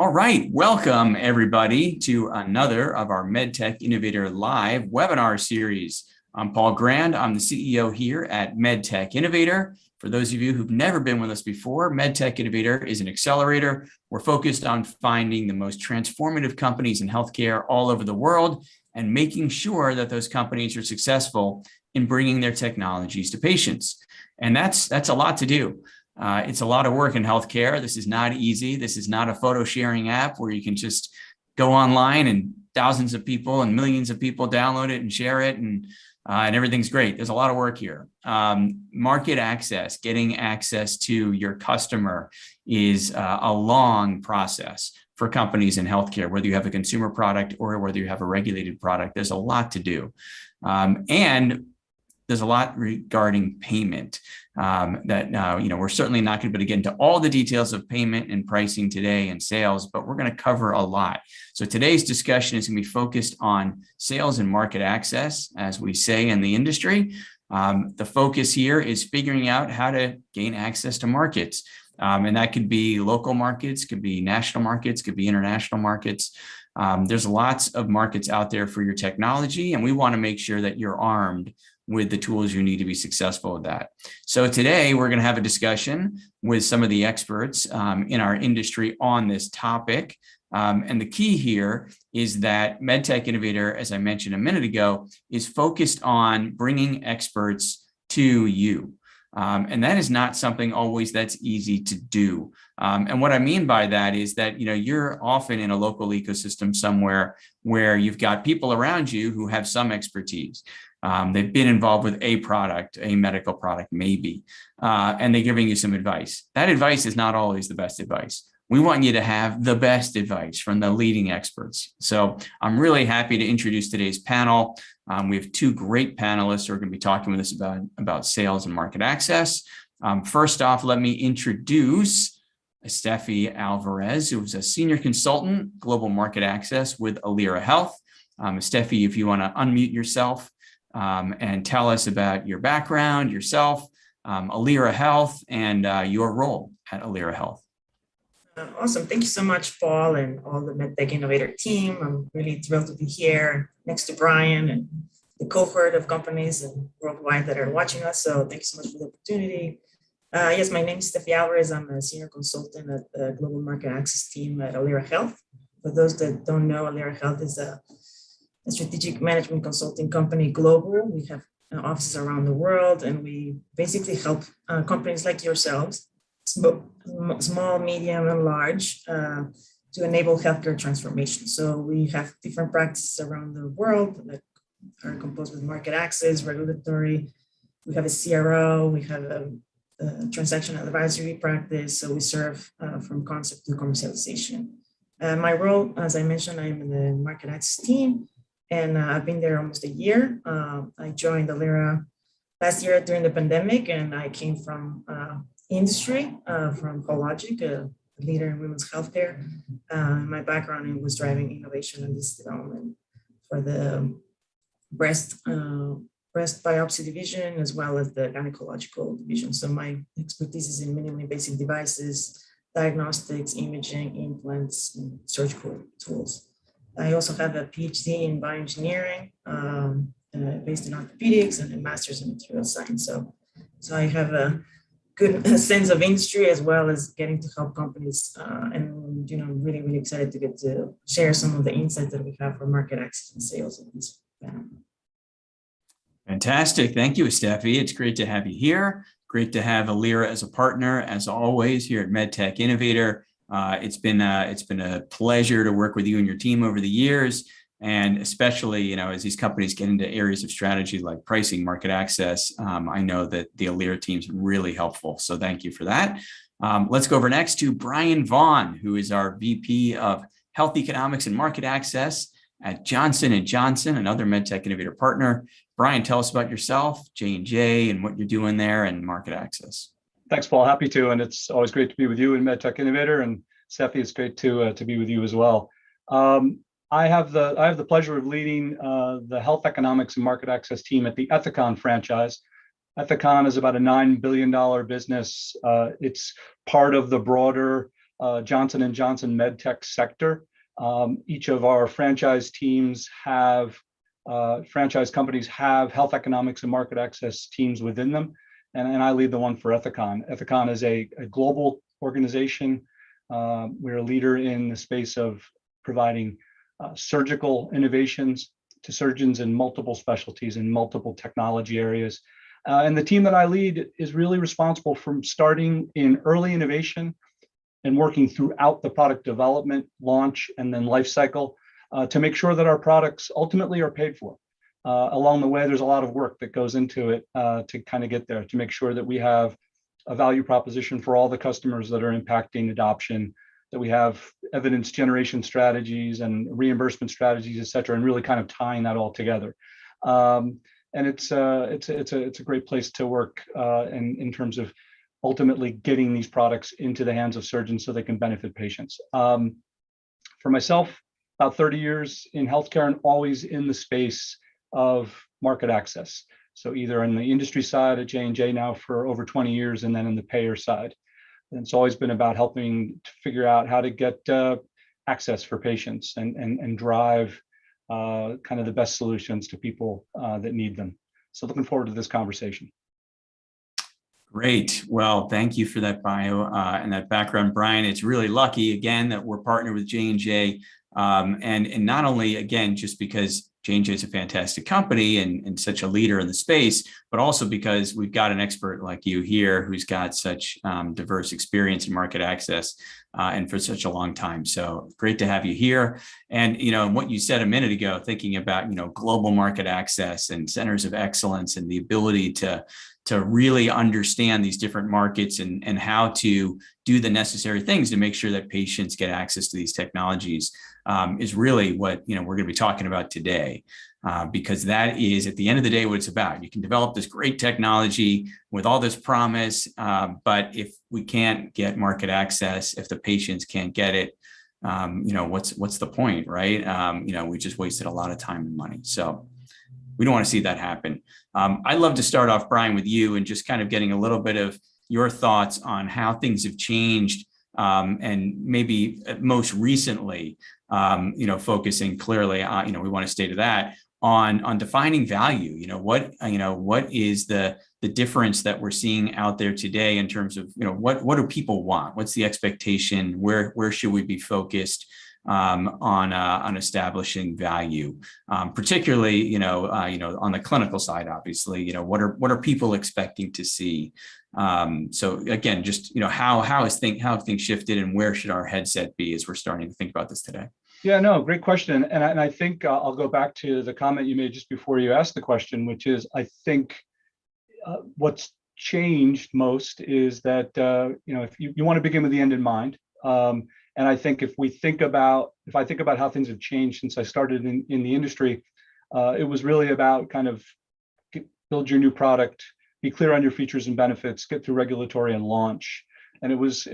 All right, welcome everybody to another of our MedTech Innovator live webinar series. I'm Paul Grand. I'm the CEO here at MedTech Innovator. For those of you who've never been with us before, MedTech Innovator is an accelerator. We're focused on finding the most transformative companies in healthcare all over the world and making sure that those companies are successful in bringing their technologies to patients. And that's a lot to do. It's a lot of work in healthcare. This is not easy. This is not a photo sharing app where you can just go online and thousands of people and millions of people download it and share it and everything's great. There's a lot of work here. Market access, getting access to your customer is a long process for companies in healthcare, whether you have a consumer product or whether you have a regulated product. There's a lot to do. And there's a lot regarding payment we're certainly not going to be able to get into all the details of payment and pricing today and sales, but we're going to cover a lot. So today's discussion is going to be focused on sales and market access, as we say in the industry. The focus here is figuring out how to gain access to markets. And that could be local markets, could be national markets, could be international markets. There's lots of markets out there for your technology, and we want to make sure that you're armed with the tools you need to be successful with that. So today we're going to have a discussion with some of the experts in our industry on this topic. And the key here is that MedTech Innovator, as I mentioned a minute ago, is focused on bringing experts to you. And that is not something always that's easy to do. And what I mean by that is that, you're often in a local ecosystem somewhere where you've got people around you who have some expertise. They've been involved with a product, a medical product, maybe, and they're giving you some advice. That advice is not always the best advice. We want you to have the best advice from the leading experts. So I'm really happy to introduce today's panel. We have two great panelists who are going to be talking with us about sales and market access. First off, let me introduce Steffi Alvarez, who is a senior consultant, global market access with Alira Health. Steffi, if you want to unmute yourself and tell us about your background, yourself, Alira Health, and your role at Alira Health. Awesome. Thank you so much, Paul, and all the MedTech Innovator team. I'm really thrilled to be here next to Brian and the cohort of companies and worldwide that are watching us. So thank you so much for the opportunity. Yes, my name is Steffi Alvarez. I'm a senior consultant at the Global Market Access team at Alira Health. For those that don't know, Alira Health is a strategic management consulting company global. We have offices around the world, and we basically help companies like yourselves, small, medium, and large, to enable healthcare transformation. So we have different practices around the world that are composed with market access, regulatory. We have a CRO, we have a transaction advisory practice. So we serve from concept to commercialization. My role, as I mentioned, I'm in the market access team, and I've been there almost a year. I joined Alira last year during the pandemic, and I came from industry, from Hologic, a leader in women's healthcare. My background was driving innovation and business development for the breast biopsy division, as well as the gynecological division. So my expertise is in minimally invasive devices, diagnostics, imaging, implants, and surgical tools. I also have a PhD in bioengineering, based in orthopedics, and a master's in material science. So I have a good sense of industry, as well as getting to help companies. And really, really excited to get to share some of the insights that we have for market access and sales in this panel. Fantastic. Thank you, Steffi. It's great to have you here. Great to have Alira as a partner, as always, here at MedTech Innovator. It's been a pleasure to work with you and your team over the years, and especially as these companies get into areas of strategy like pricing, market access. I know that the Alira team's really helpful, so thank you for that. Let's go over next to Brian Vaughn, who is our VP of Health Economics and Market Access at Johnson & Johnson, another MedTech Innovator partner. Brian, tell us about yourself, J&J, and what you're doing there and market access. Thanks, Paul. Happy to, and it's always great to be with you in MedTech Innovator, and Steffi, it's great to be with you as well. I have the pleasure of leading the Health Economics and Market Access team at the Ethicon franchise. Ethicon is about a $9 billion business. It's part of the broader Johnson & Johnson MedTech sector. Each of our franchise teams franchise companies have health economics and market access teams within them. And I lead the one for Ethicon. Ethicon is a global organization. We're a leader in the space of providing surgical innovations to surgeons in multiple specialties and multiple technology areas. And the team that I lead is really responsible from starting in early innovation and working throughout the product development, launch, and then life cycle to make sure that our products ultimately are paid for. Along the way, there's a lot of work that goes into it to kind of get there, to make sure that we have a value proposition for all the customers that are impacting adoption, that we have evidence generation strategies and reimbursement strategies, et cetera, and really kind of tying that all together. And it's a great place to work in terms of ultimately getting these products into the hands of surgeons so they can benefit patients. For myself, about 30 years in healthcare and always in the space of market access. So either in the industry side at J&J now for over 20 years, and then in the payer side. And it's always been about helping to figure out how to get access for patients and drive kind of the best solutions to people that need them. So looking forward to this conversation. Great. Well, thank you for that bio and that background, Brian. It's really lucky, again, that we're partnered with J&J. And not only, again, just because J&J is a fantastic company and such a leader in the space, but also because we've got an expert like you here who's got such diverse experience in market access and for such a long time. So great to have you here. And, what you said a minute ago, thinking about, global market access and centers of excellence and the ability to really understand these different markets and how to do the necessary things to make sure that patients get access to these technologies is really what we're going to be talking about today, because that is at the end of the day what it's about. You can develop this great technology with all this promise, but if we can't get market access, if the patients can't get it, what's the point, right? We just wasted a lot of time and money. So we don't want to see that happen. I'd love to start off, Brian, with you and just kind of getting a little bit of your thoughts on how things have changed and maybe most recently, focusing clearly on, we want to stay to that on defining value. What is the difference that we're seeing out there today in terms of, what do people want? What's the expectation? Where should we be focused on establishing value, particularly, on the clinical side, obviously, what are people expecting to see? So again, just, how have things shifted and where should our headset be as we're starting to think about this today? Yeah, no, great question. And I think I'll go back to the comment you made just before you asked the question, which is, I think what's changed most is that, if you want to begin with the end in mind. And I think if I think about how things have changed since I started in the industry, it was really about kind of build your new product, be clear on your features and benefits, get through regulatory and launch. And it was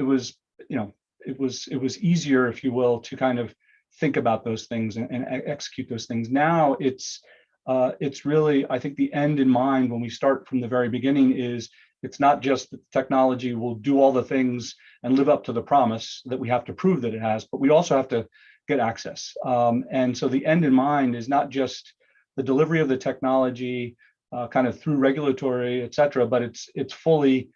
easier, if you will, to kind of think about those things and execute those things. Now it's really, I think the end in mind when we start from the very beginning is it's not just that the technology will do all the things and live up to the promise that we have to prove that it has, but we also have to get access. And so the end in mind is not just the delivery of the technology kind of through regulatory, et cetera, but it's fully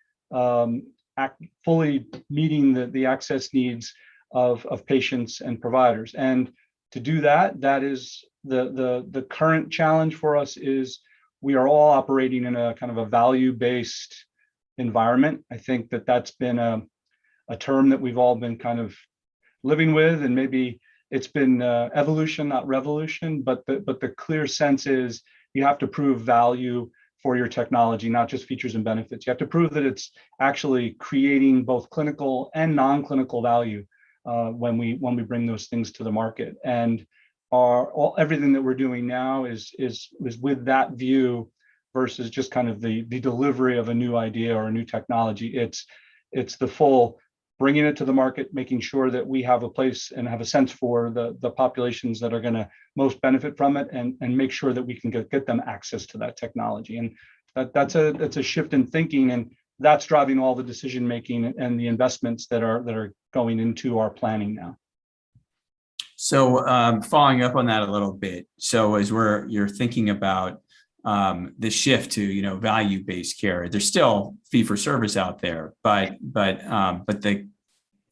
meeting the access needs of patients and providers. And to do that is the current challenge for us is we are all operating in a kind of a value-based environment. I think that's been a term that we've all been kind of living with, and maybe it's been evolution, not revolution, but the clear sense is you have to prove value for your technology, not just features and benefits. You have to prove that it's actually creating both clinical and non-clinical value when we bring those things to the market. And everything that we're doing now is with that view versus just kind of the delivery of a new idea or a new technology. It's the full bringing it to the market, making sure that we have a place and have a sense for the populations that are going to most benefit from it, and make sure that we can get them access to that technology. And that's a shift in thinking. And that's driving all the decision making and the investments that are going into our planning now. So following up on that a little bit. So as you're thinking about the shift to value-based care, there's still fee-for-service out there, but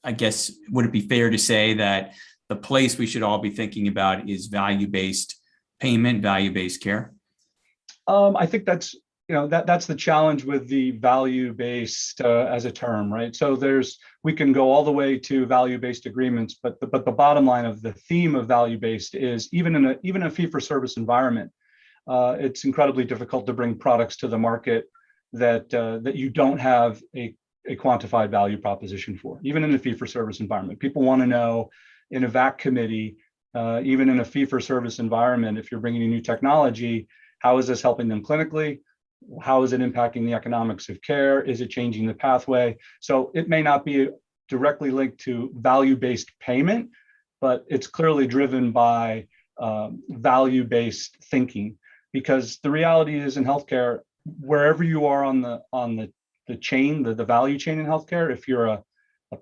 I guess would it be fair to say that the place we should all be thinking about is value-based payment, value-based care? I think that's that's the challenge with the value-based as a term, right? So we can go all the way to value-based agreements, but the bottom line of the theme of value-based is even in a fee-for-service environment, it's incredibly difficult to bring products to the market that you don't have a quantified value proposition for, even in a fee-for-service environment. People want to know in a VAC committee, even in a fee-for-service environment, if you're bringing a new technology, how is this helping them clinically? How is it impacting the economics of care? Is it changing the pathway? So it may not be directly linked to value-based payment, but it's clearly driven by value-based thinking. Because the reality is in healthcare, wherever you are on the chain, the value chain in healthcare, if you're a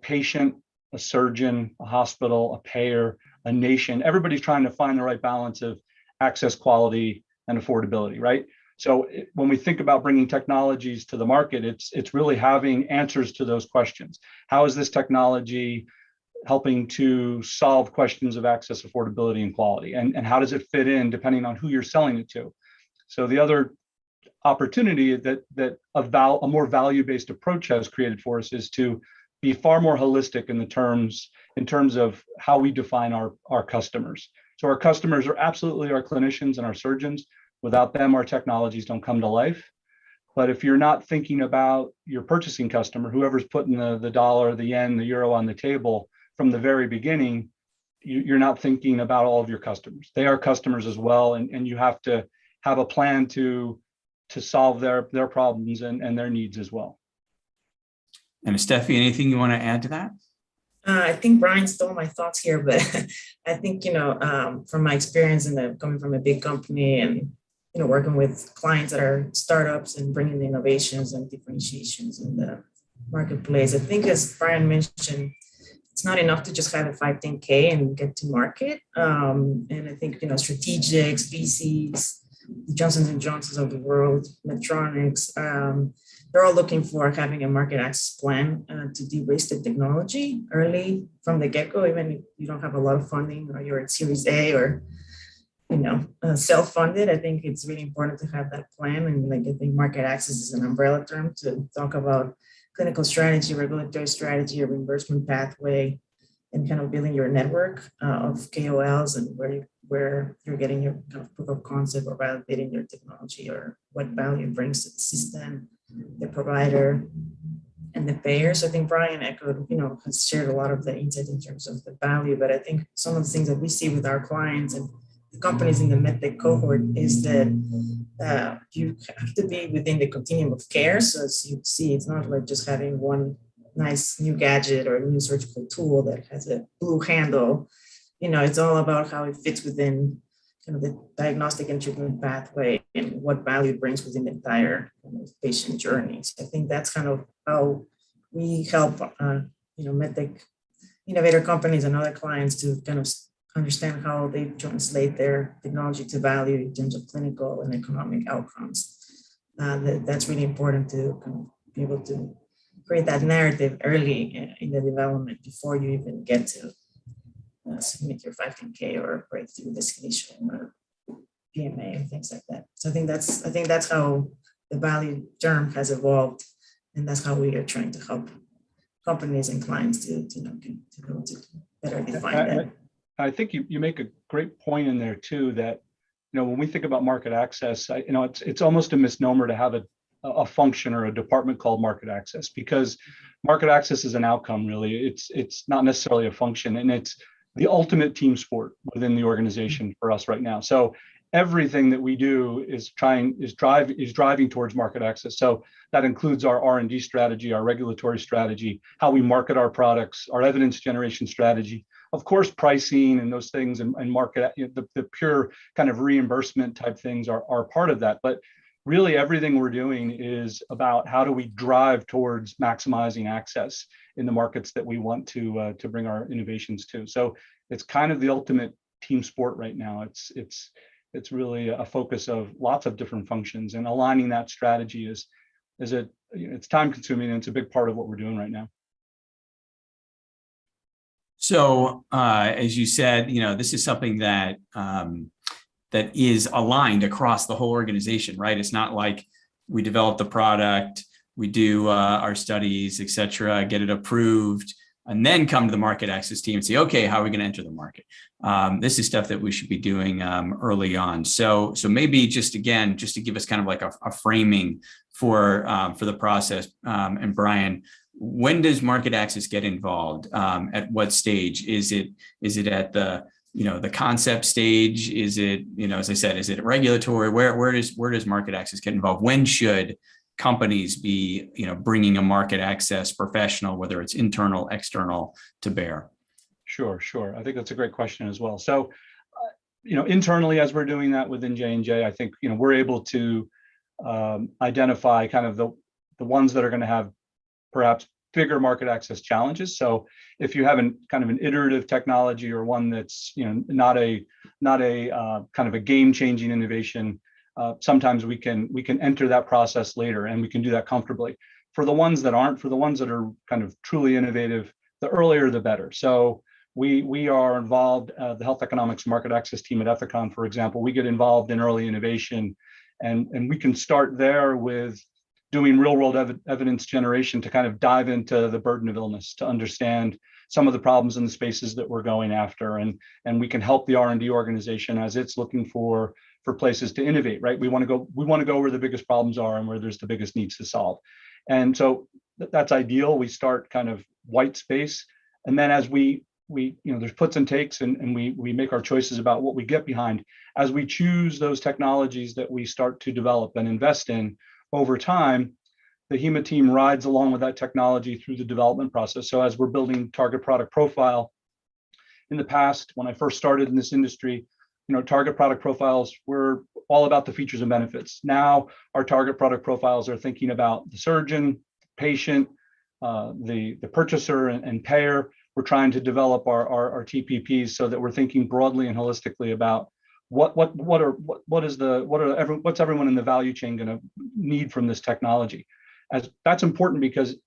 patient, a surgeon, a hospital, a payer, a nation, everybody's trying to find the right balance of access, quality, and affordability, right? So when we think about bringing technologies to the market, it's really having answers to those questions. How is this technology helping to solve questions of access, affordability, and quality? And how does it fit in depending on who you're selling it to? So the other opportunity that a more value-based approach has created for us is to be far more holistic in terms of how we define our customers. So our customers are absolutely our clinicians and our surgeons. Without them, our technologies don't come to life. But if you're not thinking about your purchasing customer, whoever's putting the dollar, the yen, the euro on the table from the very beginning, you're not thinking about all of your customers. They are customers as well, and you have to have a plan to solve their problems and their needs as well. And Steffi, anything you want to add to that? I think Brian stole my thoughts here, but I think, from my experience coming from a big company and, working with clients that are startups and bringing the innovations and differentiations in the marketplace, I think as Brian mentioned, it's not enough to just have a 510K and get to market. And I think, strategics, VCs, the Johnson & Johnsons of the world, Medtronics, they're all looking for having a market access plan to de-risk the technology early from the get-go, even if you don't have a lot of funding or you're at Series A or, self-funded. I think it's really important to have that plan. And I think market access is an umbrella term to talk about clinical strategy, regulatory strategy, a reimbursement pathway, and kind of building your network of KOLs and where you're getting your kind of proof of concept or validating your technology or what value it brings to the system, the provider, and the payers. I think Brian echoed, has shared a lot of the insight in terms of the value, but I think some of the things that we see with our clients and the companies in the MedTech cohort is that you have to be within the continuum of care. So as you see, it's not like just having one nice new gadget or a new surgical tool that has a blue handle. It's all about how it fits within kind of the diagnostic and treatment pathway and what value it brings within the entire patient journey. So I think that's kind of how we help, MedTech innovator companies and other clients to kind of understand how they translate their technology to value in terms of clinical and economic outcomes. That's really important to kind of be able to create that narrative early in the development before you even get to submit your 510K or breakthrough designation or PMA and things like that. So I think that's how the value term has evolved, and that's how we are trying to help companies and clients to better define that. I think you make a great point in there too, that when we think about market access, it's almost a misnomer to have a function or a department called market access, because market access is an outcome. Really, it's not necessarily a function, and it's the ultimate team sport within the organization for us right now. So everything that we do is driving towards market access. So that includes our R&D strategy, our regulatory strategy, how we market our products, our evidence generation strategy, of course, pricing and those things, and market, the pure kind of reimbursement type things are part of that. But really everything we're doing is about how do we drive towards maximizing access in the markets that we want to bring our innovations to. So it's kind of the ultimate team sport right now. It's really a focus of lots of different functions, and aligning that strategy it's time consuming, and it's a big part of what we're doing right now. So as you said, this is something that that is aligned across the whole organization, right? It's not like we develop the product, we do our studies, et cetera, get it approved, and then come to the market access team and say, okay, how are we going to enter the market? This is stuff that we should be doing early on. So maybe just to give us kind of like a framing for the process. And Brian, when does market access get involved? At what stage? Is it at the concept stage? Is it, as I said, is it regulatory? Where does market access get involved? When should companies be, bringing a market access professional, whether it's internal, external, to bear? Sure. I think that's a great question as well. So, internally, as we're doing that within J&J, I think, we're able to identify kind of the ones that are going to have perhaps bigger market access challenges. So if you have kind of an iterative technology, or one that's not a kind of a game-changing innovation, sometimes we can enter that process later, and we can do that comfortably. For the ones that aren't, for the ones that are kind of truly innovative, the earlier the better. So we are involved, the health economics market access team at Ethicon, for example, we get involved in early innovation, and we can start there with doing real world evidence generation to kind of dive into the burden of illness, to understand some of the problems in the spaces that we're going after, and we can help the R&D organization as it's looking for places to innovate, right? We want to go where the biggest problems are and where there's the biggest needs to solve. And so that's ideal. We start kind of white space, and then as we there's puts and takes, and we make our choices about what we get behind. As we choose those technologies that we start to develop and invest in over time, the HEMA team rides along with that technology through the development process. So as we're building target product profile, in the past, when I first started in this industry, target product profiles were all about the features and benefits. Now our target product profiles are thinking about the surgeon, patient, the purchaser, and payer. We're trying to develop our TPPs so that we're thinking broadly and holistically about what's everyone in the value chain going to need from this technology. As that's important, because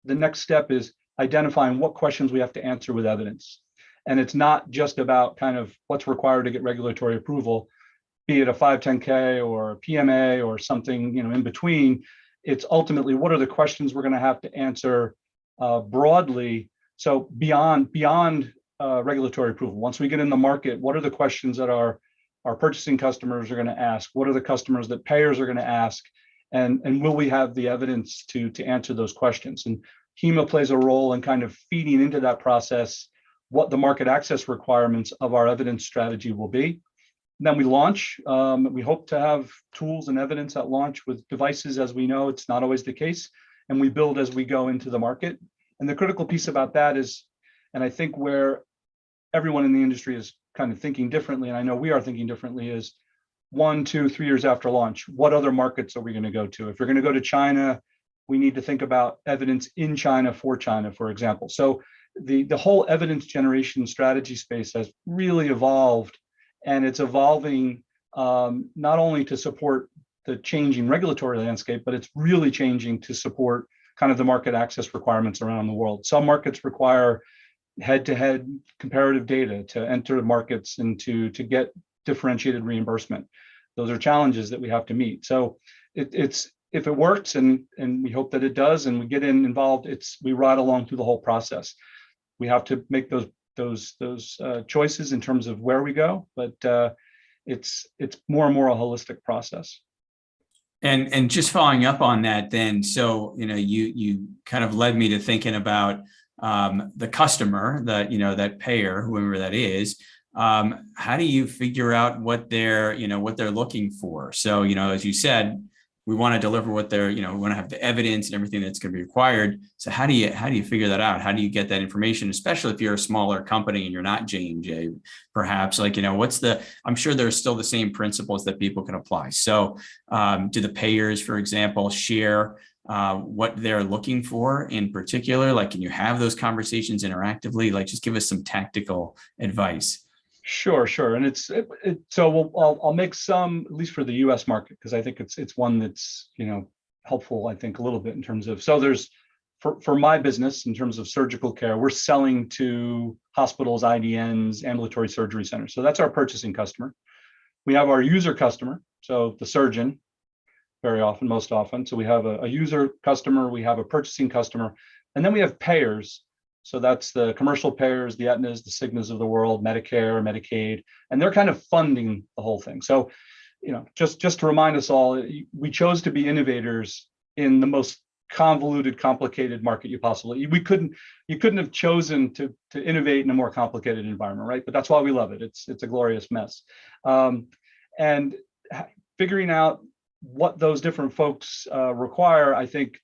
the next step is identifying what questions we have to answer with evidence. And it's not just about kind of what's required to get regulatory approval, be it a 510K or a PMA or something in between. It's ultimately, what are the questions we're going to have to answer broadly. So beyond regulatory approval, once we get in the market, what are the questions that our purchasing customers are going to ask? What are the questions that payers are going to ask? And will we have the evidence to answer those questions? And HEMA plays a role in kind of feeding into that process what the market access requirements of our evidence strategy will be. And then we launch. We hope to have tools and evidence at launch. With devices, as we know, it's not always the case. And we build as we go into the market. And the critical piece about that is, and I think where everyone in the industry is kind of thinking differently, and I know we are thinking differently, is 1, 2, 3 years after launch, what other markets are we going to go to? If you're going to go to China, we need to think about evidence in China, for example. So the whole evidence generation strategy space has really evolved, and it's evolving not only to support the changing regulatory landscape, but it's really changing to support kind of the market access requirements around the world. Some markets require head-to-head comparative data to enter markets and to get differentiated reimbursement. Those are challenges that we have to meet. So it's if it works, and we hope that it does, and we get involved, we ride along through the whole process. We have to make those choices in terms of where we go, but it's more and more a holistic process. And just following up on that, then, so you kind of led me to thinking about the customer, that payer, whoever that is. How do you figure out what they're looking for? So as you said, we want to deliver what they're, we want to have the evidence and everything that's going to be required. So how do you figure that out? How do you get that information, especially if you're a smaller company and you're not J&J, perhaps, like, I'm sure there's still the same principles that people can apply. So do the payers, for example, share what they're looking for in particular? Like, can you have those conversations interactively? Like, just give us some tactical advice. Sure. And so I'll make some, at least for the U.S. market, because I think it's one that's, helpful, I think, a little bit in terms of, so there's, for my business, in terms of surgical care, we're selling to hospitals, IDNs, ambulatory surgery centers. So that's our purchasing customer. We have our user customer, so the surgeon, most often. So we have a user customer, we have a purchasing customer, and then we have payers. So that's the commercial payers, the Aetnas, the Cignas of the world, Medicare, Medicaid, and they're kind of funding the whole thing. So, just to remind us all, we chose to be innovators in the most convoluted, complicated market you couldn't have chosen to innovate in a more complicated environment, right? But that's why we love it. It's a glorious mess. And figuring out what those different folks require, I think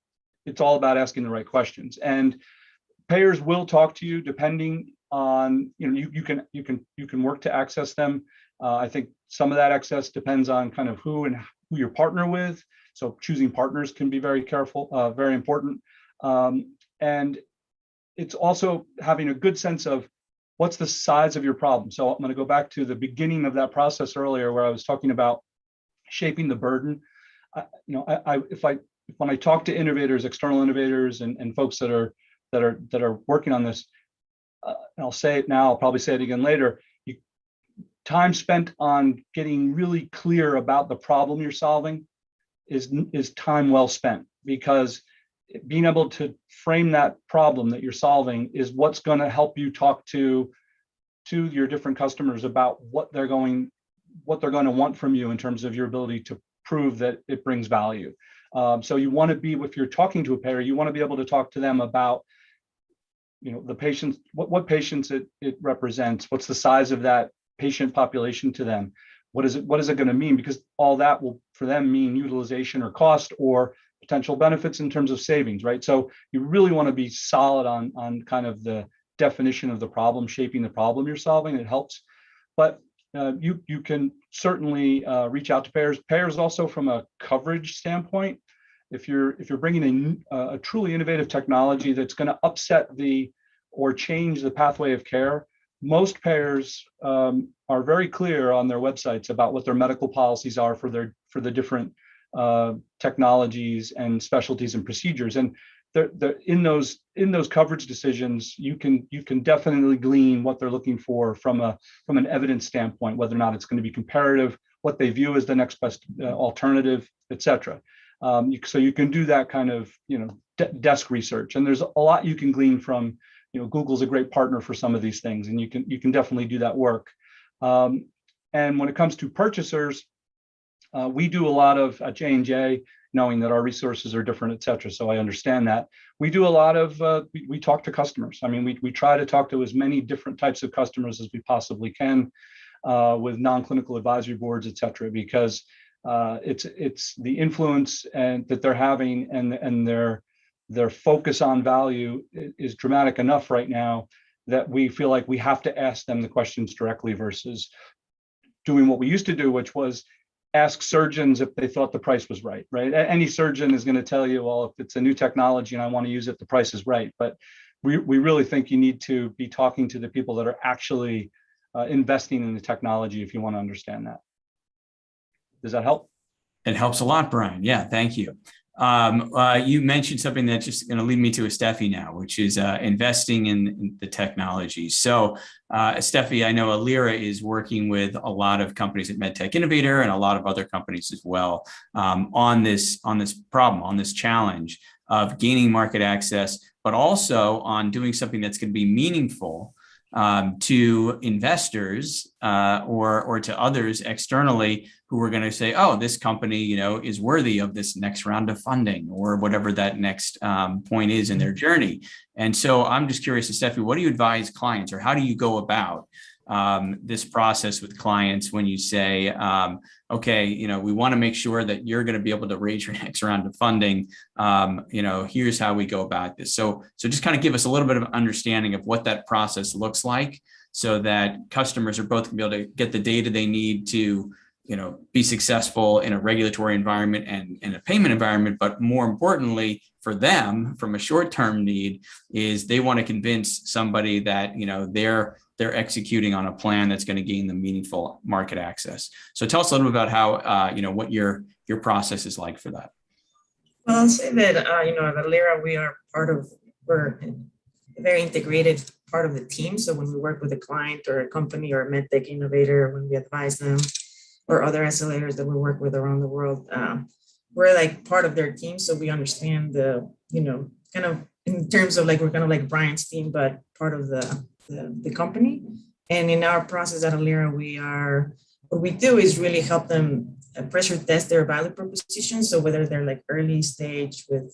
it's all about asking the right questions. And payers will talk to you depending on, you can work to access them. I think some of that access depends on kind of who you partner with. So choosing partners can be very careful, very important. And it's also having a good sense of what's the size of your problem. So I'm going to go back to the beginning of that process earlier, where I was talking about shaping the burden. When I talk to innovators, external innovators, and folks that are working on this, and I'll say it now, I'll probably say it again later, time spent on getting really clear about the problem you're solving is time well spent, because being able to frame that problem that you're solving is what's going to help you talk to your different customers about what they're going to want from you in terms of your ability to prove that it brings value. So you want to be, if you're talking to a payer, you want to be able to talk to them about the patients, what patients it represents, what's the size of that patient population to them, what is it going to mean, because all that will for them mean utilization or cost or potential benefits in terms of savings, right? So you really want to be solid on kind of the definition of the problem, shaping the problem you're solving. It helps, but you can certainly reach out to payers also from a coverage standpoint. If you're bringing in a truly innovative technology that's going to upset or change the pathway of care, most payers are very clear on their websites about what their medical policies are for the different technologies and specialties and procedures. And in those coverage decisions, you can definitely glean what they're looking for from an evidence standpoint, whether or not it's going to be comparative, what they view as the next best alternative, et cetera. So you can do that kind of desk research, and there's a lot you can glean from. Google's a great partner for some of these things, and you can definitely do that work. And when it comes to purchasers, we do a lot of at J&J, knowing that our resources are different, et cetera. So I understand that. We do a lot of, we talk to customers. I mean, we try to talk to as many different types of customers as we possibly can with non-clinical advisory boards, et cetera, because it's the influence that they're having and their focus on value is dramatic enough right now that we feel like we have to ask them the questions directly versus doing what we used to do, which was ask surgeons if they thought the price was right? Any surgeon is going to tell you, well, if it's a new technology and I want to use it, the price is right. But we really think you need to be talking to the people that are actually investing in the technology if you want to understand that. Does that help? It helps a lot, Brian. Yeah, thank you. You mentioned something that's just going to lead me to a Steffi now, which is investing in the technology. So Steffi, I know Alira is working with a lot of companies at MedTech Innovator and a lot of other companies as well on this problem, on this challenge of gaining market access, but also on doing something that's going to be meaningful to investors or to others externally who are going to say, oh, this company, is worthy of this next round of funding or whatever that next point is in their journey. And so I'm just curious, Steffi, what do you advise clients or how do you go about this process with clients when you say, okay, we want to make sure that you're going to be able to raise your next round of funding. Here's how we go about this. So just kind of give us a little bit of understanding of what that process looks like, so that customers are both going to be able to get the data they need to, be successful in a regulatory environment and in a payment environment. But more importantly, for them, from a short-term need, is they want to convince somebody that, they're executing on a plan that's going to gain them meaningful market access. So tell us a little bit about how, what your process is like for that. Well, I'll say that, at Alira, we're a very integrated part of the team. So when we work with a client or a company or a MedTech Innovator, when we advise them, or other accelerators that we work with around the world, we're like part of their team. So we understand kind of in terms of like, we're kind of like Brian's team, but part of the company. And in our process at Alira, what we do is really help them pressure test their value proposition. So whether they're like early stage with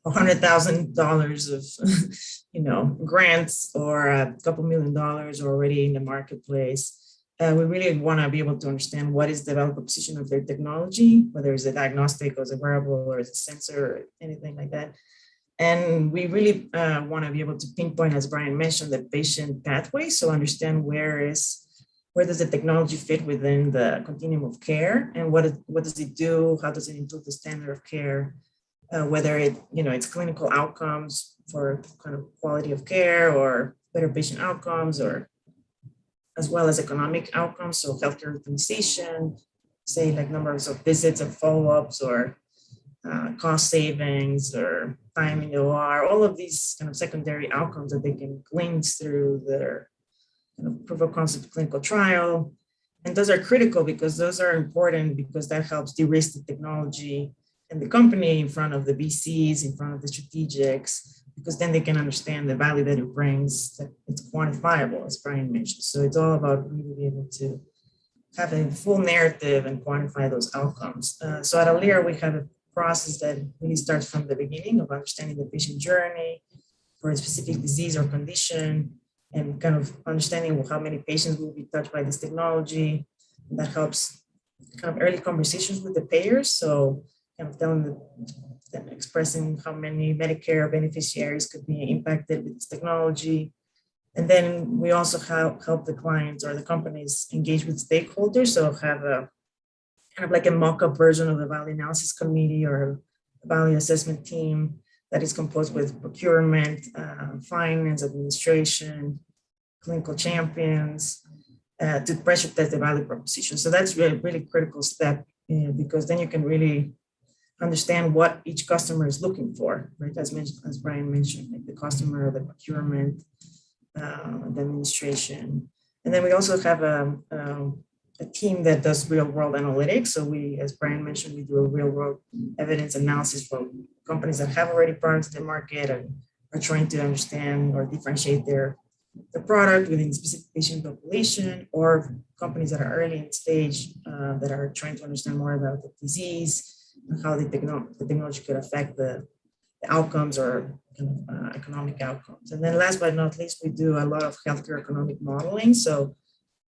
$100,000 of, grants, or a couple $1 million already in the marketplace, we really want to be able to understand what is the value proposition of their technology, whether it's a diagnostic or it's a wearable or it's a sensor or anything like that. And we really want to be able to pinpoint, as Brian mentioned, the patient pathway. So understand where does the technology fit within the continuum of care, and what does it do? How does it improve the standard of care? Whether it's clinical outcomes for kind of quality of care or better patient outcomes, or as well as economic outcomes. So healthcare utilization, say like numbers of visits and follow-ups, or cost savings, or time in the OR, all of these kind of secondary outcomes that they can glean through their kind of proof of concept clinical trial. And those are critical because those are important, because that helps de-risk the technology and the company in front of the VCs, in front of the strategics, because then they can understand the value that it brings, that it's quantifiable, as Brian mentioned. So it's all about really being able to have a full narrative and quantify those outcomes. So at Alira, we have a process that really starts from the beginning of understanding the patient journey for a specific disease or condition, and kind of understanding how many patients will be touched by this technology. And that helps kind of early conversations with the payers. So kind of telling them, expressing how many Medicare beneficiaries could be impacted with this technology. And then we also help the clients or the companies engage with stakeholders. So have a kind of like a mock-up version of the value analysis committee or a value assessment team that is composed with procurement, finance, administration, clinical champions, to pressure test the value proposition. So that's really, really critical step, because then you can really understand what each customer is looking for, right? As Brian mentioned, like the customer, the procurement, the administration. And then we also have a team that does real world analytics. So we, as Brian mentioned, we do a real world evidence analysis for companies that have already products in the market and are trying to understand or differentiate the product within specific patient population, or companies that are early in stage that are trying to understand more about the disease and how the technology could affect the outcomes or economic outcomes. And then last but not least, we do a lot of healthcare economic modeling. So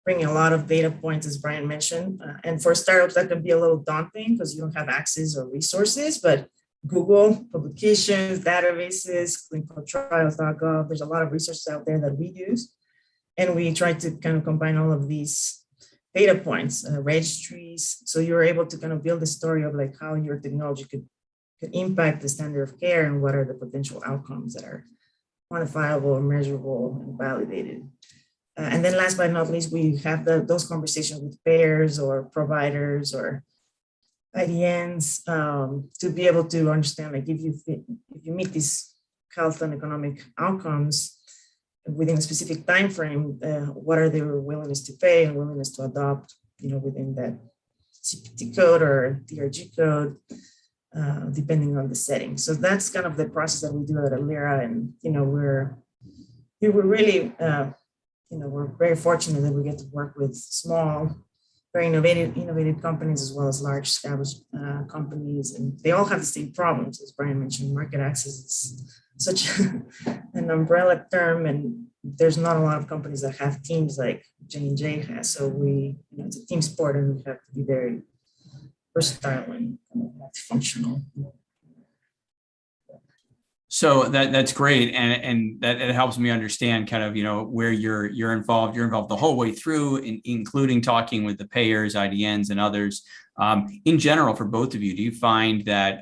bringing a lot of data points, as Brian mentioned. And for startups, that can be a little daunting because you don't have access or resources, but Google, publications, databases, clinicaltrials.gov, there's a lot of resources out there that we use. And we try to kind of combine all of these data points, registries. So you're able to kind of build a story of like how your technology could impact the standard of care and what are the potential outcomes that are quantifiable, measurable, and validated. And then last but not least, we have those conversations with payers or providers or IDNs to be able to understand, like if you meet these health and economic outcomes within a specific time frame, what are their willingness to pay and willingness to adopt, within that CPT code or DRG code, depending on the setting. So that's kind of the process that we do at Alira, and we're really we're very fortunate that we get to work with small, very innovative companies as well as large established companies, and they all have the same problems. As Brian mentioned, market access is such an umbrella term, and there's not a lot of companies that have teams like J&J has. So it's a team sport, and we have to be very versatile and functional. So that's great, and that it helps me understand kind of where you're involved. You're involved the whole way through, including talking with the payers, IDNs, and others. In general, for both of you, do you find that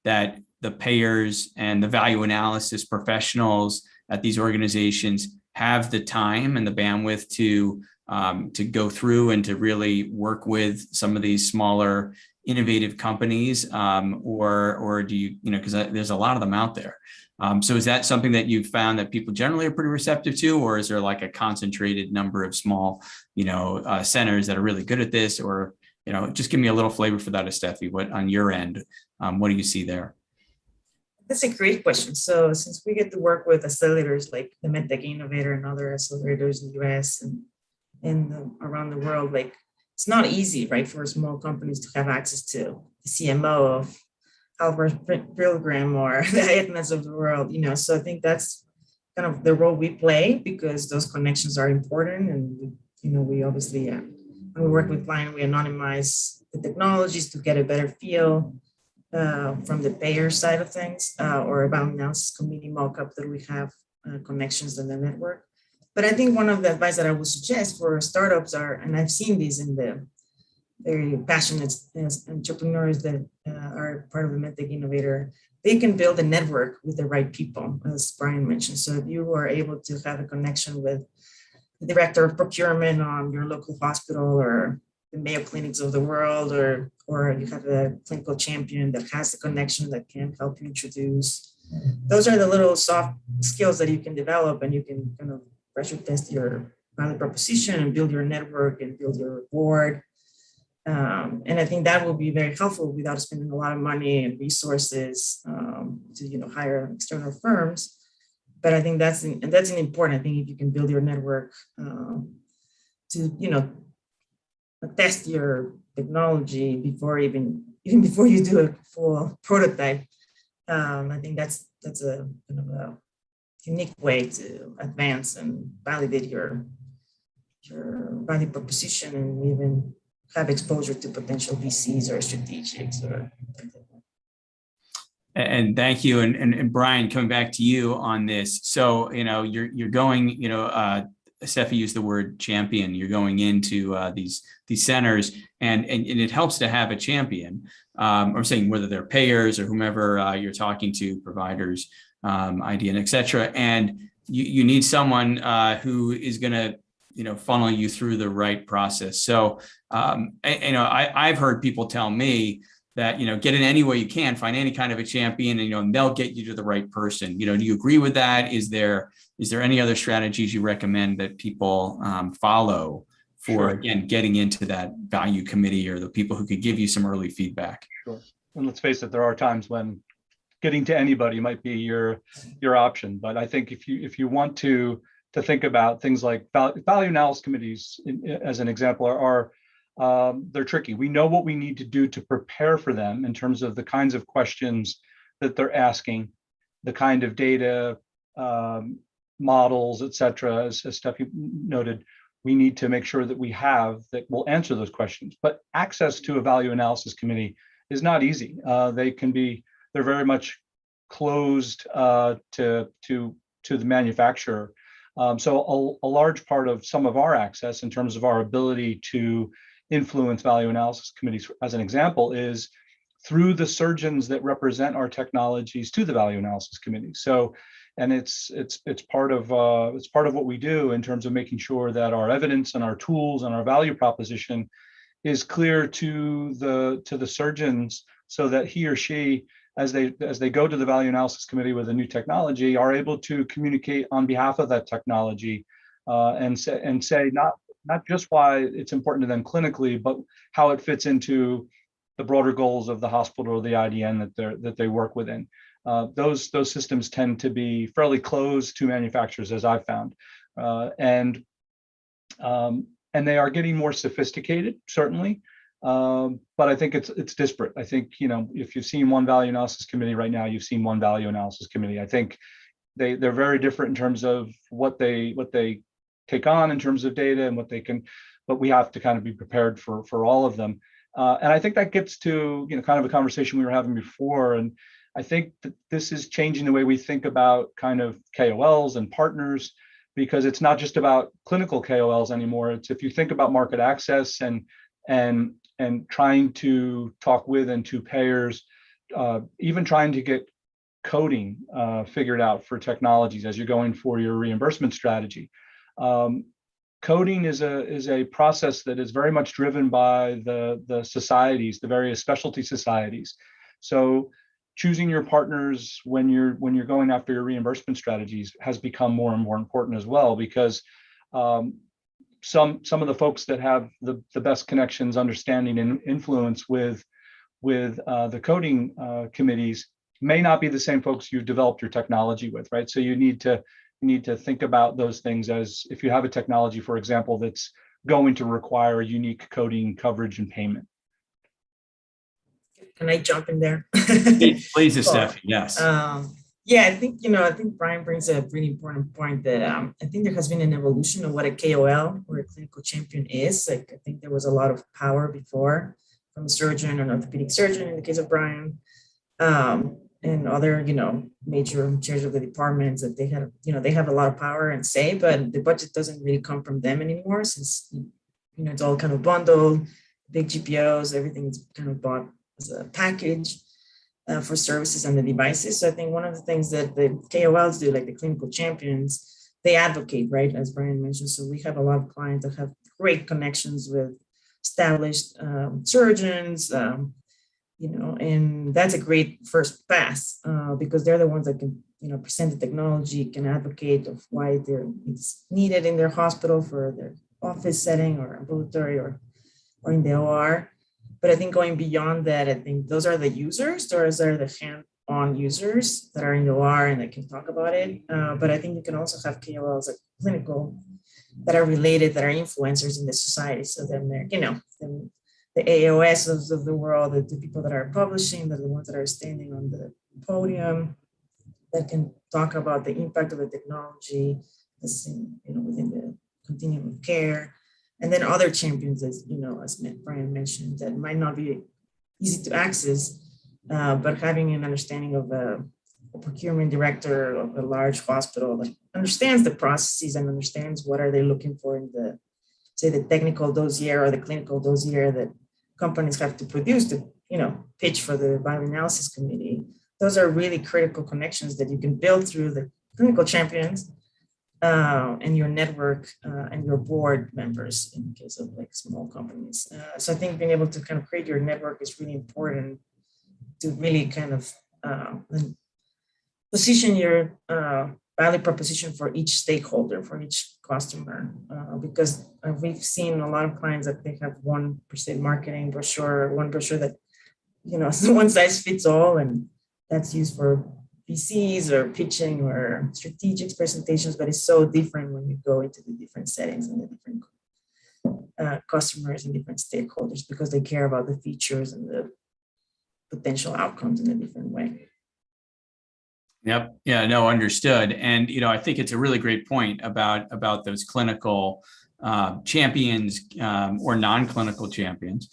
that the payers and the value analysis professionals at these organizations have the time and the bandwidth to go through and to really work with some of these smaller innovative companies, or do you because there's a lot of them out there. So is that something that you've found that people generally are pretty receptive to, or is there like a concentrated number of small, centers that are really good at this, or, just give me a little flavor for that, Steffi, what on your end, what do you see there? That's a great question. So since we get to work with accelerators like the MedTech Innovator and other accelerators in the US and around the world, like it's not easy, right, for small companies to have access to the CMO of Albert Pilgrim or the Aetnas of the world, So I think that's kind of the role we play, because those connections are important. And, we obviously, when we work with clients, we anonymize the technologies to get a better feel from the payer side of things, or about analysis committee mockup that we have connections in the network. But I think one of the advice that I would suggest for startups and I've seen these in the very passionate entrepreneurs that are part of the MedTech Innovator, they can build a network with the right people, as Brian mentioned. So if you are able to have a connection with the director of procurement on your local hospital or the Mayo Clinics of the world, or you have a clinical champion that has the connection that can help you introduce. Those are the little soft skills that you can develop, and you can kind of pressure test your value proposition and build your network and build your board. And I think that will be very helpful without spending a lot of money and resources to hire external firms. But I think that's an important. I think if you can build your network to test your technology even before you do a full prototype, I think that's a kind of a unique way to advance and validate your value proposition, and even have exposure to potential VCs or strategics or. And thank you. And Brian, coming back to you on this. So, you're going, Steffi used the word champion. You're going into these centers, and it helps to have a champion. I'm saying whether they're payers or whomever you're talking to, providers, IDN, et cetera. And you need someone who is going to, funnel you through the right process. So, I've heard people tell me that, get in any way you can, find any kind of a champion, and, they'll get you to the right person. Do you agree with that? Is there any other strategies you recommend that people follow for, Sure. Again, getting into that value committee, or the people who could give you some early feedback? Sure. And let's face it, there are times when getting to anybody might be your option. But I think if you want to think about things like value analysis committees, as an example, are they're tricky. We know what we need to do to prepare for them in terms of the kinds of questions that they're asking, the kind of data, models, et cetera. As Steffi noted, we need to make sure that we have that will answer those questions. But access to a value analysis committee is not easy. They're very much closed to the manufacturer. So a large part of some of our access in terms of our ability to influence value analysis committees, as an example, is through the surgeons that represent our technologies to the value analysis committee. So, and it's part of what we do in terms of making sure that our evidence and our tools and our value proposition is clear to the surgeons, so that he or she, as they go to the value analysis committee with a new technology, are able to communicate on behalf of that technology, and say not just why it's important to them clinically, but how it fits into the broader goals of the hospital or the IDN that they work within. Those systems tend to be fairly closed to manufacturers, as I've found, and they are getting more sophisticated, certainly. But I think it's disparate. I think, if you've seen one value analysis committee right now, you've seen one value analysis committee. I think they're very different in terms of what they take on in terms of data and what they can, but we have to kind of be prepared for all of them. And I think that gets to, kind of a conversation we were having before. And I think that this is changing the way we think about kind of KOLs and partners, because it's not just about clinical KOLs anymore. It's, if you think about market access and trying to talk with and to payers, even trying to get coding figured out for technologies as you're going for your reimbursement strategy. Coding is a process that is very much driven by the societies, the various specialty societies. So choosing your partners when you're going after your reimbursement strategies has become more and more important as well, because some of the folks that have the best connections, understanding, and influence with the coding committees may not be the same folks you've developed your technology with, right? So you need to think about those things, as if you have a technology, for example, that's going to require unique coding coverage and payment. Can I jump in there? Please, Steffi. Yes. Yeah, I think Brian brings a really important point that I think there has been an evolution of what a KOL or a clinical champion is. Like, I think there was a lot of power before from a surgeon, an orthopedic surgeon in the case of Brian, and other, major chairs of the departments, that they have a lot of power and say, but the budget doesn't really come from them anymore, since, it's all kind of bundled, big GPOs, everything is kind of bought as a package for services and the devices. So I think one of the things that the KOLs do, like the clinical champions, they advocate, right? As Brian mentioned. So we have a lot of clients that have great connections with established surgeons, and that's a great first pass because they're the ones that can, present the technology, can advocate of why it's needed in their hospital for their office setting or ambulatory or in the OR. But I think going beyond that, I think those are the users, those are the hands-on users that are in the OR and that can talk about it. But I think you can also have KOLs, like clinical, that are related, that are influencers in the society. So then they're, the AOS of the world, the people that are publishing, they're the ones that are standing on the podium, that can talk about the impact of the technology, within the continuum of care. And then other champions, as Brian mentioned, that might not be easy to access, but having an understanding of a procurement director of a large hospital that understands the processes and understands what are they looking for in the technical dossier or the clinical dossier that companies have to produce to, pitch for the bioanalysis committee. Those are really critical connections that you can build through the clinical champions and your network and your board members in the case of like small companies. So I think being able to kind of create your network is really important to really kind of position your value proposition for each stakeholder, for each customer, because we've seen a lot of clients that they have one per se marketing brochure, one brochure that, one size fits all, and that's used for PCs or pitching or strategic presentations, but it's so different when you go into the different settings and the different customers and different stakeholders, because they care about the features and the potential outcomes in a different way. Yep. Yeah, no, understood. And, I think it's a really great point about those clinical champions or non-clinical champions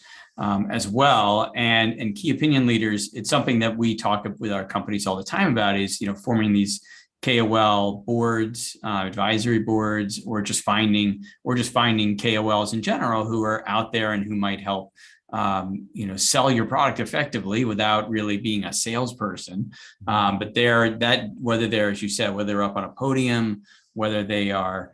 as well. And key opinion leaders, it's something that we talk with our companies all the time about is, forming these KOL boards, advisory boards, or just finding KOLs in general who are out there and who might help sell your product effectively without really being a salesperson. But whether they're, as you said, whether they're up on a podium, whether they are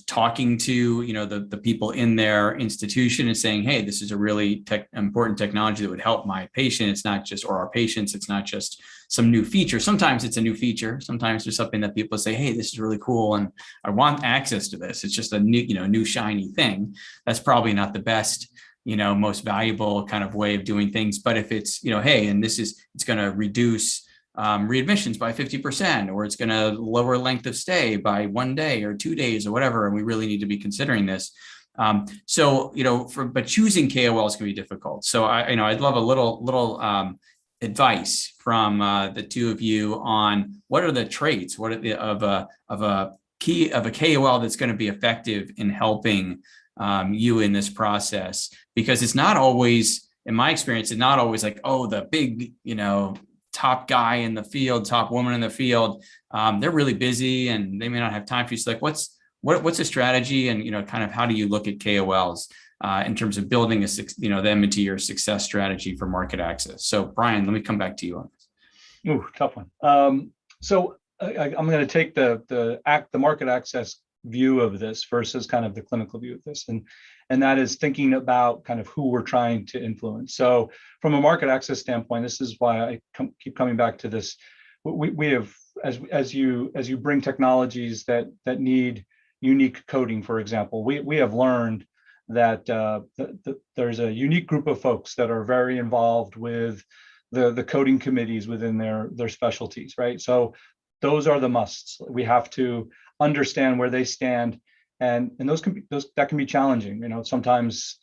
talking to, the people in their institution and saying, hey, this is a really important technology that would help my patient. It's not just, or our patients, it's not just some new feature. Sometimes it's a new feature. Sometimes there's something that people say, hey, this is really cool, and I want access to this. It's just a new shiny thing. That's probably not the best, most valuable kind of way of doing things. But if it's, hey, and it's going to reduce readmissions by 50%, or it's going to lower length of stay by 1 day or 2 days or whatever, and we really need to be considering this. But choosing KOLs can be difficult. So I'd love a little advice from the two of you on what are the traits, what are the of a KOL that's going to be effective in helping you in this process? Because it's not always, in my experience, it's not always like, oh, the big, top guy in the field, top woman in the field. They're really busy and they may not have time for you. So like, what's a strategy, and kind of how do you look at KOLs in terms of building them into your success strategy for market access? So Brian, let me come back to you on this. Ooh, tough one. So I'm going to take the market access view of this versus kind of the clinical view of this, and that is thinking about kind of who we're trying to influence. So from a market access standpoint, this is why I keep coming back to this. We have, as you bring technologies that need unique coding, for example, we have learned that there's a unique group of folks that are very involved with the coding committees within their specialties, right? So those are the musts. We have to understand where they stand, and that can be challenging. Sometimes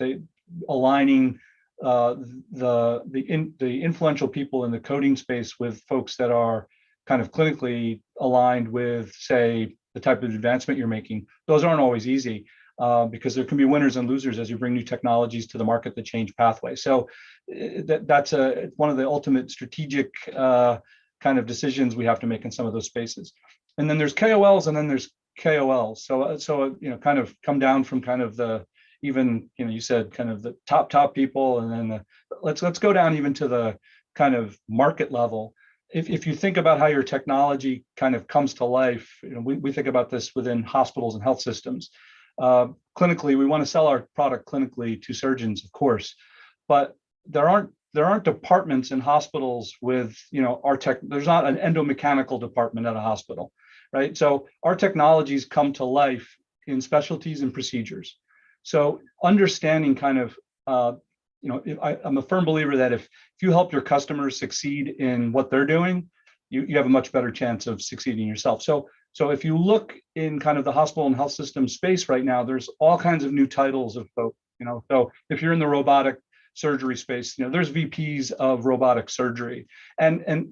aligning the influential people in the coding space with folks that are kind of clinically aligned with, say, the type of advancement you're making. Those aren't always easy because there can be winners and losers as you bring new technologies to the market that change pathways. So that's one of the ultimate strategic kind of decisions we have to make in some of those spaces. And then there's KOLs, and then there's KOLs. So kind of come down from kind of the, even, you said kind of the top people, and then let's go down even to the kind of market level. If you think about how your technology kind of comes to life, we think about this within hospitals and health systems. Clinically, we want to sell our product clinically to surgeons, of course, but there aren't departments in hospitals with, our tech. There's not an endomechanical department at a hospital, right? So our technologies come to life in specialties and procedures. So understanding kind of, I'm a firm believer that if you help your customers succeed in what they're doing, you have a much better chance of succeeding yourself. So if you look in kind of the hospital and health system space right now, there's all kinds of new titles of folks, so if you're in the robotic surgery space, there's VPs of robotic surgery. And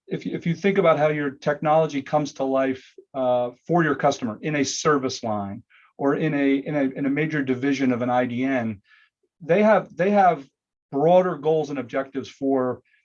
if you think about how your technology comes to life for your customer in a service line or in a major division of an IDN, they have broader goals and objectives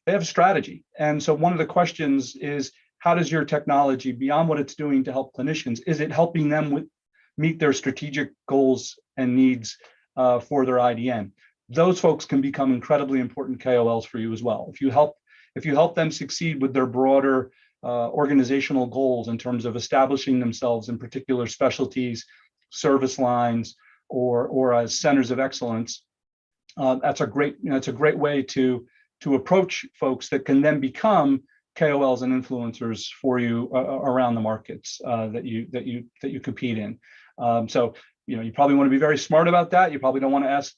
they have strategy. And so one of the questions is, how does your technology, beyond what it's doing to help clinicians, is it helping them meet their strategic goals and needs for their IDN? Those folks can become incredibly important KOLs for you as well. If you help them succeed with their broader organizational goals in terms of establishing themselves in particular specialties, service lines, or as centers of excellence, that's a great way to approach folks that can then become KOLs and influencers for you around the markets that you compete in. So you probably want to be very smart about that. You probably don't want to ask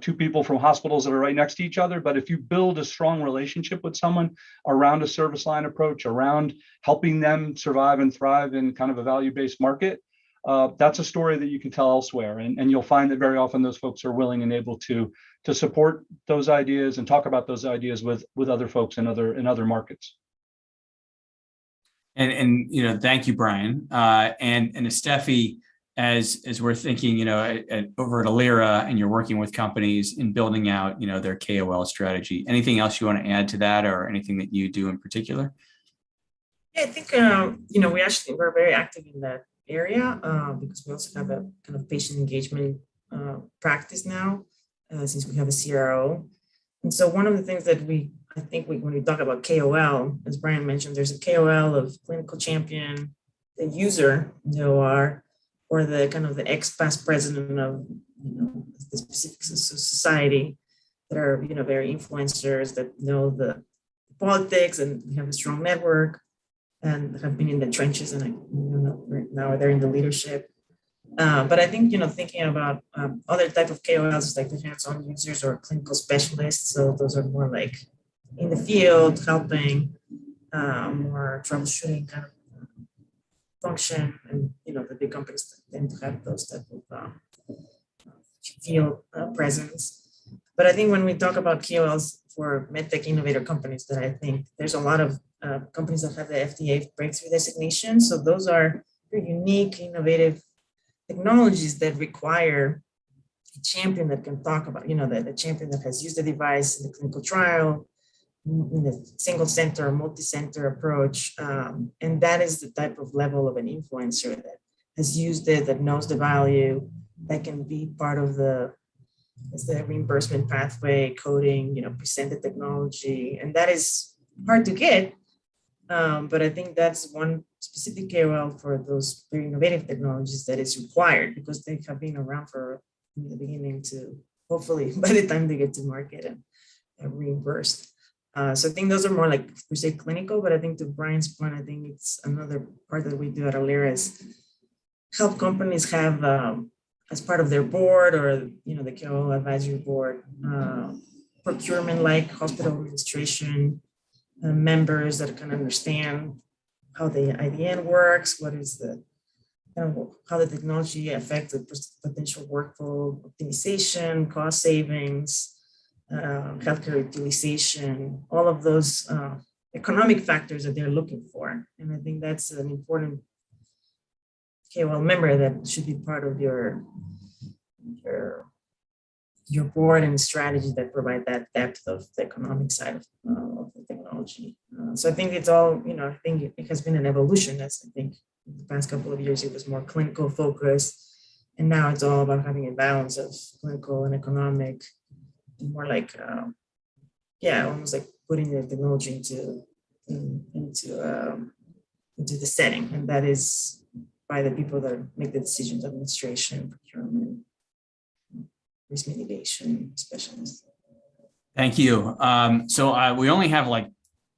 two people from hospitals that are right next to each other. But if you build a strong relationship with someone around a service line approach, around helping them survive and thrive in kind of a value-based market, that's a story that you can tell elsewhere. And you'll find that very often those folks are willing and able to support those ideas and talk about those ideas with other folks in other markets. And thank you, Brian. And Steffi, as we're thinking, over at Alira, and you're working with companies in building out, their KOL strategy. Anything else you want to add to that, or anything that you do in particular? Yeah, I think we're very active in that area because we also have a kind of patient engagement practice now since we have a CRO. And so one of the things that when we talk about KOL, as Brian mentioned, there's a KOL of clinical champion, the user, or the kind of the ex-past president of the specific society that are very influencers that know the politics and have a strong network and have been in the trenches and now they're in the leadership. But I think thinking about other type of KOLs like the hands-on users or clinical specialists. So those are more like in the field helping, more troubleshooting kind of function, and the big companies tend to have those type of field presence. But I think when we talk about KOLs for MedTech Innovator companies that I think there's a lot of companies that have the FDA breakthrough designation. So those are very unique, innovative technologies that require a champion that can talk about, the champion that has used the device in the clinical trial, in the single center or multi-center approach. And that is the type of level of an influencer that has used it, that knows the value, that can be part of the reimbursement pathway, coding, present the technology. And that is hard to get. But I think that's one specific KOL for those very innovative technologies that is required, because they have been around from the beginning to hopefully by the time they get to market and reimbursed. So I think those are more like per se clinical, but I think to Brian's point, I think it's another part that we do at Alira is help companies have as part of their board or the KOL advisory board, procurement like hospital administration members that can understand how the IDN works, what is the how the technology affects the potential workflow optimization, cost savings, healthcare utilization, all of those economic factors that they're looking for. And I think that's an important KOL member that should be part of your board and strategy that provide that depth of the economic side of the technology. So I think it's all, I think it has been an evolution. As I think in the past couple of years, it was more clinical focused. And now it's all about having a balance of clinical and economic, more like, almost like putting the technology into the setting. And that is by the people that make the decisions, administration, procurement, risk mitigation specialists. Thank you. So we only have like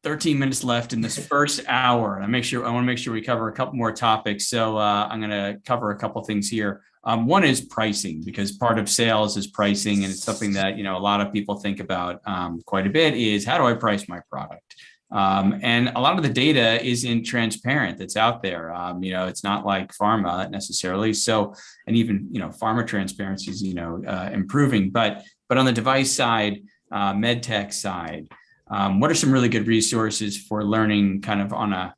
13 minutes left in this first hour. I want to make sure we cover a couple more topics. So I'm going to cover a couple things here. One is pricing, because part of sales is pricing, and it's something that a lot of people think about quite a bit. Is how do I price my product? And a lot of the data isn't transparent that's out there. It's not like pharma necessarily. So, and even pharma transparency is improving. But on the device side, MedTech side, what are some really good resources for learning kind of on a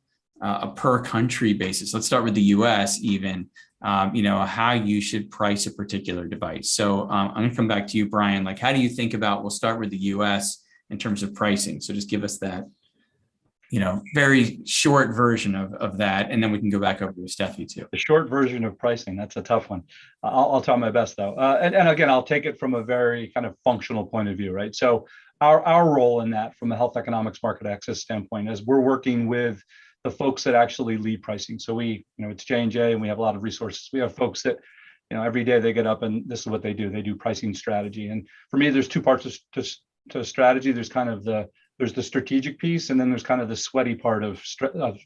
per country basis? Let's start with the US even, how you should price a particular device. So I'm going to come back to you, Brian. Like, how do you think about, we'll start with the US in terms of pricing. So just give us that, very short version of that. And then we can go back over to Steffi too. The short version of pricing, that's a tough one. I'll try my best though. And again, I'll take it from a very kind of functional point of view, right? So our role in that from a health economics market access standpoint is we're working with the folks that actually lead pricing. So we, it's J&J and we have a lot of resources. We have folks that, every day they get up and this is what they do. They do pricing strategy. And for me, there's two parts to strategy. There's kind of there's the strategic piece, and then there's kind of the sweaty part of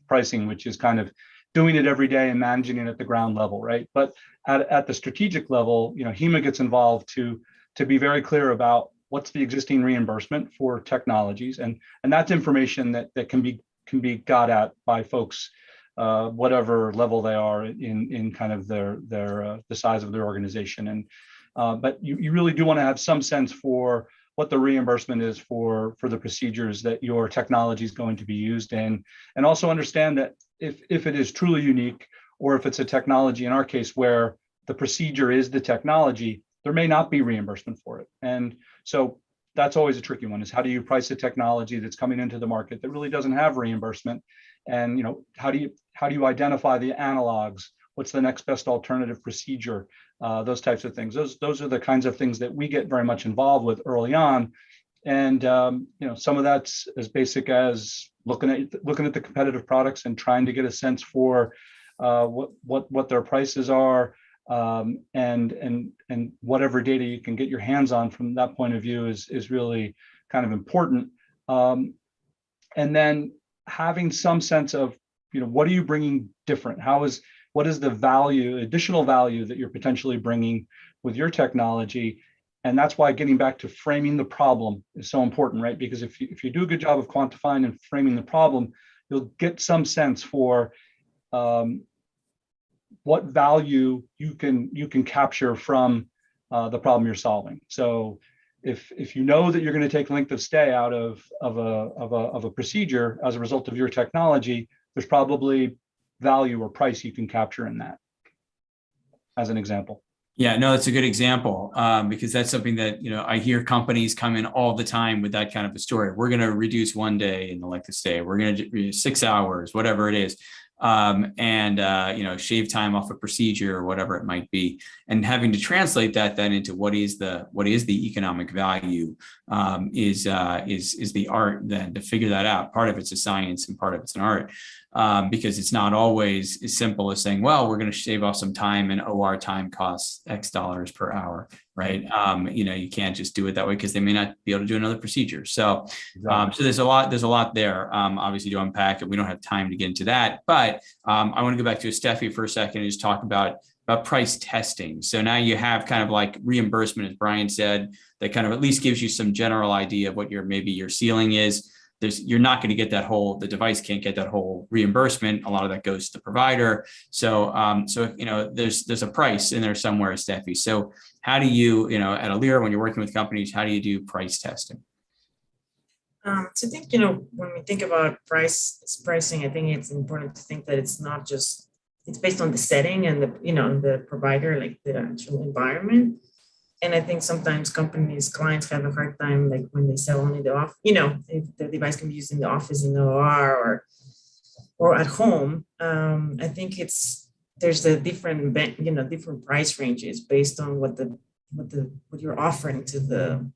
pricing, which is kind of doing it every day and managing it at the ground level, right? But at the strategic level, HEMA gets involved to be very clear about what's the existing reimbursement for technologies, and that's information that can be got at by folks, whatever level they are in kind of the size of their organization. And but you really do want to have some sense for what the reimbursement is for the procedures that your technology is going to be used in, and also understand that if it is truly unique, or if it's a technology, in our case, where the procedure is the technology, there may not be reimbursement for it. And so that's always a tricky one, is how do you price a technology that's coming into the market that really doesn't have reimbursement? And how do you identify the analogs? What's the next best alternative procedure? Those types of things. Those are the kinds of things that we get very much involved with early on. And some of that's as basic as looking at the competitive products and trying to get a sense for what their prices are, and whatever data you can get your hands on from that point of view is really kind of important. And then having some sense of what are you bringing different? What is the additional value that you're potentially bringing with your technology? And that's why getting back to framing the problem is so important, right? Because if you do a good job of quantifying and framing the problem, you'll get some sense for what value you can capture from the problem you're solving. So if you know that you're going to take length of stay out of a procedure as a result of your technology, there's probably value or price you can capture in that, as an example. Yeah, no, it's a good example, because that's something that, I hear companies come in all the time with that kind of a story. We're going to reduce 1 day in the length of stay. We're going to do 6 hours, whatever it is. Shave time off a procedure or whatever it might be, and having to translate that then into what is the economic value, is the art then to figure that out. Part of it's a science and part of it's an art, because it's not always as simple as saying, well, we're going to shave off some time and OR time costs X dollars per hour, right? You can't just do it that way because they may not be able to do another procedure. So, so there's a lot there, obviously, to unpack, and we don't have time to get into that. But I want to go back to Steffi for a second and just talk about price testing. So now you have kind of like reimbursement, as Brian said, that kind of at least gives you some general idea of what your ceiling is. You're not going to get the device can't get that whole reimbursement. A lot of that goes to the provider. So, there's a price in there somewhere, Steffi. So how do you, at Alira, when you're working with companies, how do you do price testing? So I think, when we think about pricing, I think it's important to think that it's not just, it's based on the setting and the provider, like the actual environment. And I think sometimes clients have a hard time, like when they sell only if the device can be used in the office, in the OR, or at home. I think there's a different price ranges based on what you're offering to the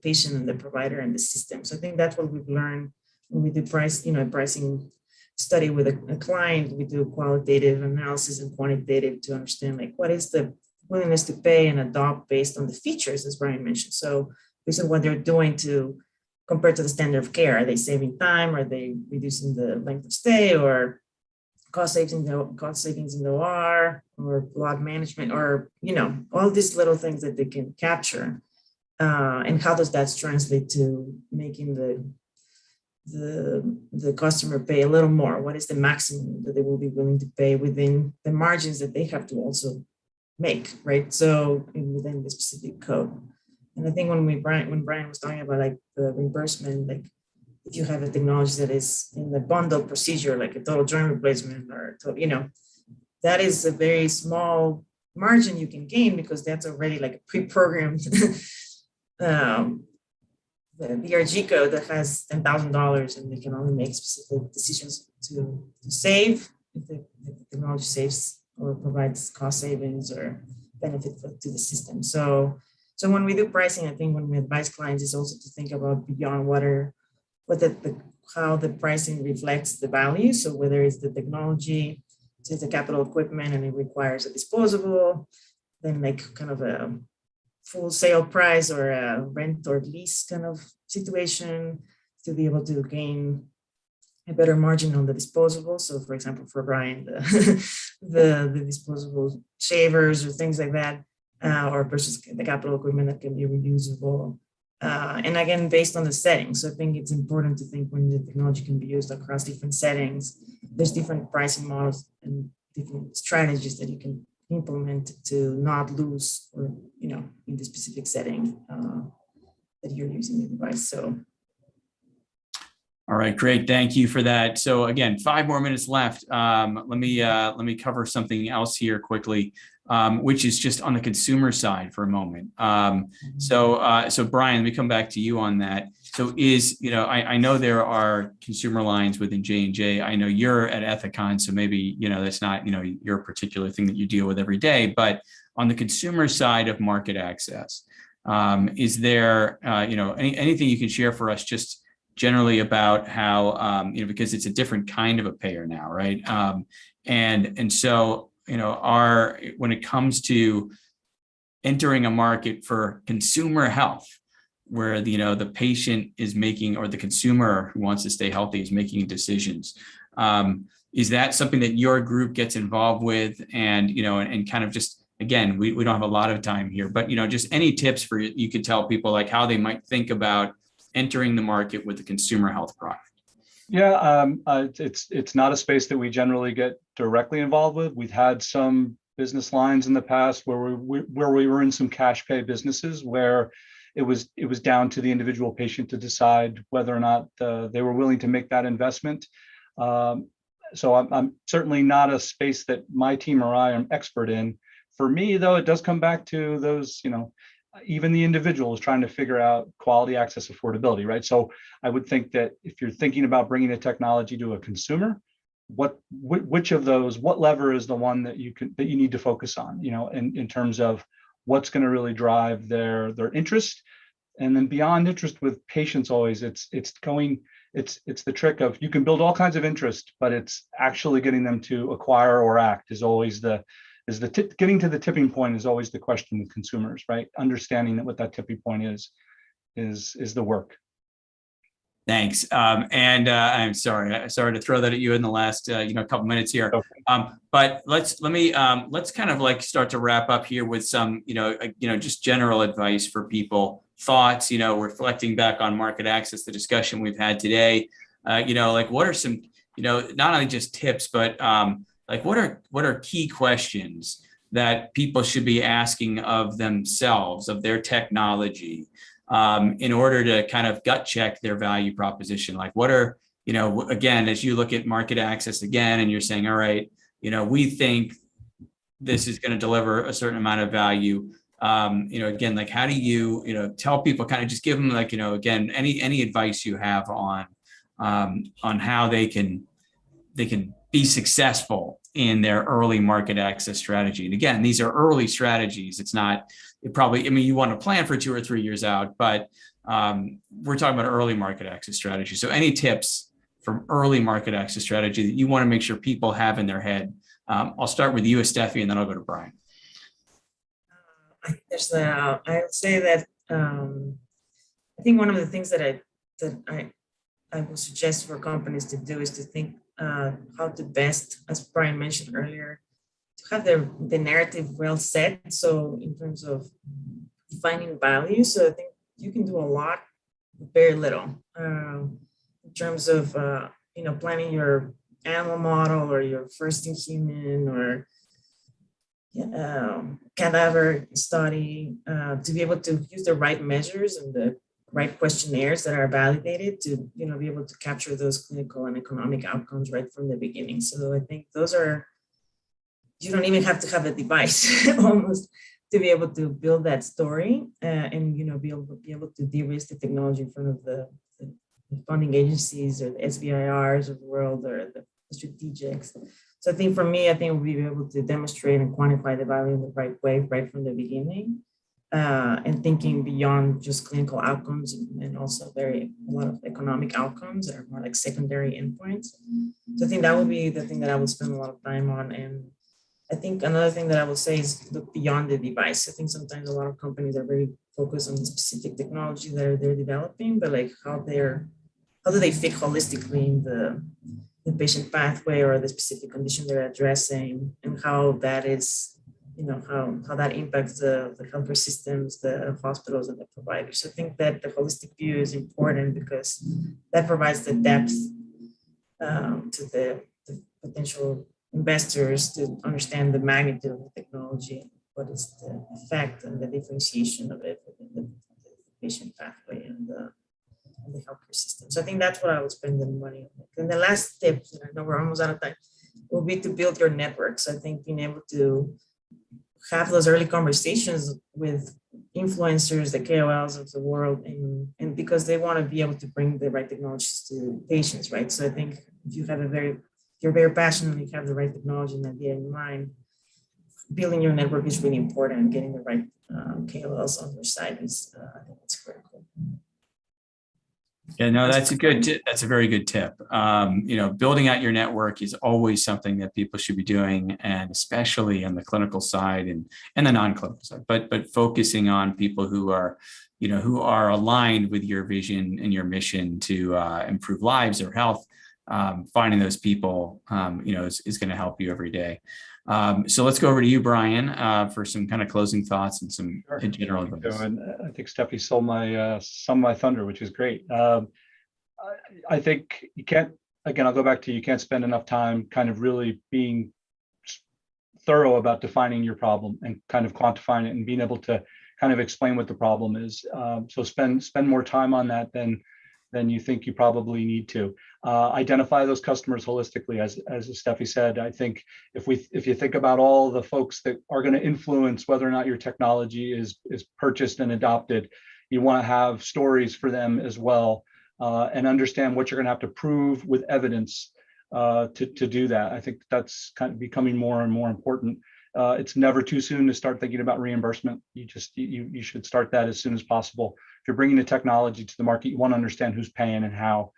patient and the provider and the system. So I think that's what we've learned when we do pricing study with a client. We do qualitative analysis and quantitative to understand like what is the willingness to pay and adopt based on the features, as Brian mentioned. So based on what they're doing to compare to the standard of care. Are they saving time? Are they reducing the length of stay, or cost savings in the OR, or blood management, or all these little things that they can capture, and how does that translate to making the customer pay a little more? What is the maximum that they will be willing to pay within the margins that they have to also make, right? So within the specific code. And I think when Brian was talking about like the reimbursement, like if you have a technology that is in the bundled procedure, like a total joint replacement, or that is a very small margin you can gain, because that's already like a pre-programmed the DRG code that has $10,000, and they can only make specific decisions to save if the technology saves or provides cost savings or benefit to the system. So when we do pricing, I think when we advise clients is also to think about beyond how the pricing reflects the value. So whether it's the technology, it's the capital equipment, and it requires a disposable, then like kind of a full sale price or a rent or lease kind of situation to be able to gain a better margin on the disposable. So for example, for Brian, the disposable shavers or things like that, or versus the capital equipment that can be reusable. And again, based on the settings. So I think it's important to think when the technology can be used across different settings, there's different pricing models and different strategies that you can implement to not lose, or in the specific setting that you're using the device. So. All right, great. Thank you for that. So again, 5 more minutes left. Let me cover something else here quickly, which is just on the consumer side for a moment. So Brian, let me come back to you on that. So I know there are consumer lines within J&J. I know you're at Ethicon, so maybe, that's not, your particular thing that you deal with every day, but on the consumer side of market access, is there, anything you can share for us just generally about how, because it's a different kind of a payer now, right? And so, when it comes to entering a market for consumer health, where the patient is making, or the consumer who wants to stay healthy is making decisions, is that something that your group gets involved with? And and kind of just, again, we don't have a lot of time here, but just any tips you could tell people, like how they might think about entering the market with a consumer health product. Yeah, it's not a space that we generally get directly involved with. We've had some business lines in the past where we were in some cash pay businesses where was down to the individual patient to decide whether or not they were willing to make that investment. So I'm certainly not a space that my team or I am expert in. For me, though, it does come back to those, even the individual is trying to figure out quality, access, affordability, right? So I would think that if you're thinking about bringing a technology to a consumer, which of those, what lever is the one that you need to focus on, in terms of what's going to really drive their interest. And then beyond interest with patients, always it's the trick of, you can build all kinds of interest, but it's actually getting them to acquire or act is always getting to the tipping point is always the question with consumers, right? Understanding that what that tipping point is the work. Thanks. I'm sorry to throw that at you in the last, couple minutes here. Okay. But let's kind of like start to wrap up here with some, just general advice for people, thoughts, reflecting back on market access, the discussion we've had today. What are some, not only just tips, but what are key questions that people should be asking of themselves, of their technology, in order to kind of gut check their value proposition? Like, what are, again, as you look at market access again, and you're saying, all right, we think this is going to deliver a certain amount of value. Again, like, how do you, tell people, kind of just give them, like, again, any advice you have on how they can be successful in their early market access strategy. And again, these are early strategies. It's not, you want to plan for 2 or 3 years out, but we're talking about early market access strategy. So any tips from early market access strategy that you want to make sure people have in their head? I'll start with you, Steffi, and then I'll go to Brian. I would say that I think one of the things that I would suggest for companies to do is to think how to best, as Brian mentioned earlier, to have the narrative well set. So in terms of defining value, so I think you can do a lot with very little, in terms of planning your animal model or your first in human or cadaver study, to be able to use the right measures and the right questionnaires that are validated to be able to capture those clinical and economic outcomes right from the beginning. So I think those are, you don't even have to have a device almost to be able to build that story, and be able to de-risk the technology in front of the funding agencies or the SBIRs of the world or the strategics. So I think for me, we'll be able to demonstrate and quantify the value in the right way right from the beginning, and thinking beyond just clinical outcomes and also a lot of economic outcomes that are more like secondary endpoints. So I think that would be the thing that I would spend a lot of time on. And I think another thing that I would say is look beyond the device. I think sometimes a lot of companies are very focused on the specific technology that they're developing, but like how do they fit holistically in the patient pathway or the specific condition they're addressing, and how that is, how that impacts the healthcare systems, the hospitals, and the providers. So I think that the holistic view is important because that provides the depth to the potential investors to understand the magnitude of the technology, what is the effect and the differentiation of it within the patient pathway and the healthcare system. So I think that's what I would spend the money on. And the last tip, I know we're almost out of time, will be to build your networks. I think being able to have those early conversations with influencers, the KOLs of the world, and because they want to be able to bring the right technologies to patients, right? So I think if you have you're very passionate, you have the right technology and idea in mind, building your network is really important, and getting the right KOLs on your side is, I think it's critical. Yeah, no, that's a very good tip. Building out your network is always something that people should be doing, and especially on the clinical side and the non-clinical side, but focusing on people who are aligned with your vision and your mission to improve lives or health. Finding those people, is going to help you every day. So let's go over to you, Brian, for some kind of closing thoughts and some general advice. And I think Steffi stole my thunder, which is great. I think you can't, again, I'll go back to, you can't spend enough time kind of really being thorough about defining your problem and kind of quantifying it and being able to kind of explain what the problem is. So spend more time on that than you think you probably need to. Identify those customers holistically, as Steffi said. I think if you think about all the folks that are going to influence whether or not your technology is purchased and adopted, you want to have stories for them as well, and understand what you're going to have to prove with evidence to do that. I think that's kind of becoming more and more important. It's never too soon to start thinking about reimbursement. You should start that as soon as possible. If you're bringing the technology to the market, you want to understand who's paying and how.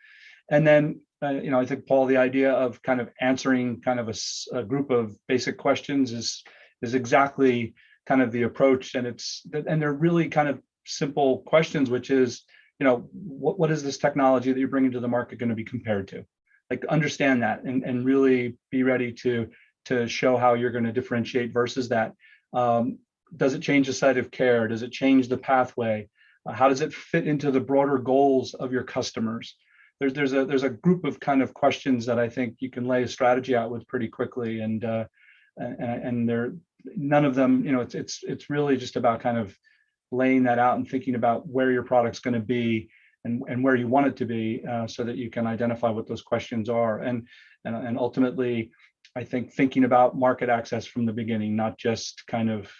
And then, I think, Paul, the idea of kind of answering kind of a group of basic questions is exactly kind of the approach. And they're really kind of simple questions, which is, what is this technology that you're bringing to the market going to be compared to? Like, understand that and really be ready to show how you're going to differentiate versus that. Does it change the site of care? Does it change the pathway? How does it fit into the broader goals of your customers? There's a group of kind of questions that I think you can lay a strategy out with pretty quickly, and they're none of them. It's really just about kind of laying that out and thinking about where your product's going to be and where you want it to be, so that you can identify what those questions are, and ultimately, I think thinking about market access from the beginning, not just kind of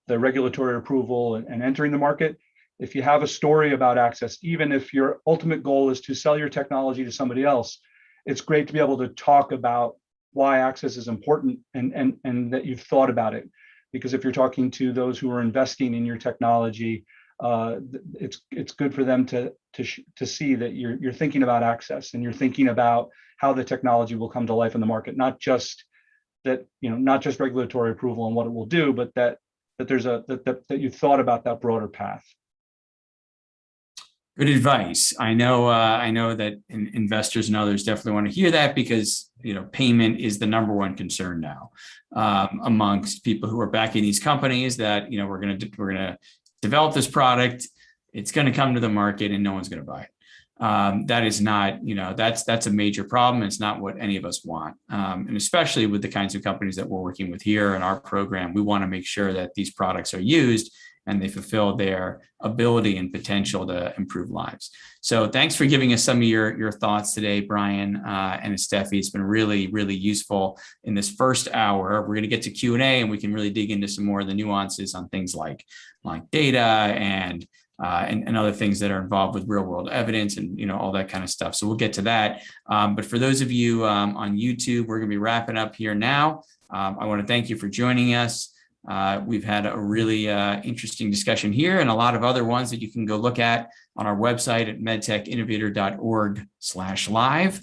the regulatory approval and entering the market. If you have a story about access, even if your ultimate goal is to sell your technology to somebody else, it's great to be able to talk about why access is important and that you've thought about it. Because if you're talking to those who are investing in your technology, it's good for them to see that you're thinking about access and you're thinking about how the technology will come to life in the market, not just regulatory approval and what it will do, but that you thought about that broader path. Good advice. I know that investors and others definitely want to hear that, because payment is the number one concern now amongst people who are backing these companies. That we're gonna develop this product, it's going to come to the market, and no one's going to buy it. That is not, that's a major problem. It's not what any of us want, and especially with the kinds of companies that we're working with here in our program, we want to make sure that these products are used and they fulfill their ability and potential to improve lives. So thanks for giving us some of your thoughts today, Brian and Steffi. It's been really, really useful in this first hour. We're going to get to Q&A, and we can really dig into some more of the nuances on things like data and other things that are involved with real world evidence and all that kind of stuff. So we'll get to that. But for those of you on YouTube, we're going to be wrapping up here now. I want to thank you for joining us. We've had a really interesting discussion here, and a lot of other ones that you can go look at on our website at medtechinnovator.org/live.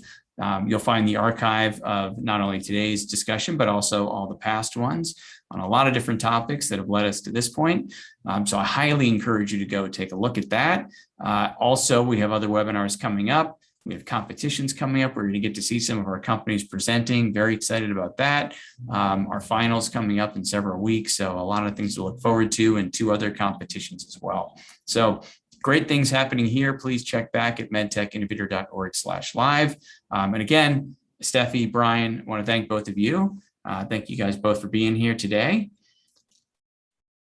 You'll find the archive of not only today's discussion, but also all the past ones on a lot of different topics that have led us to this point. So I highly encourage you to go take a look at that. Also, we have other webinars coming up. We have competitions coming up. We're going to get to see some of our companies presenting. Very excited about that. Our finals coming up in several weeks. So a lot of things to look forward to, and 2 other competitions as well. So great things happening here. Please check back at medtechinnovator.org/live. And again, Steffi, Brian, I want to thank both of you. Thank you guys both for being here today.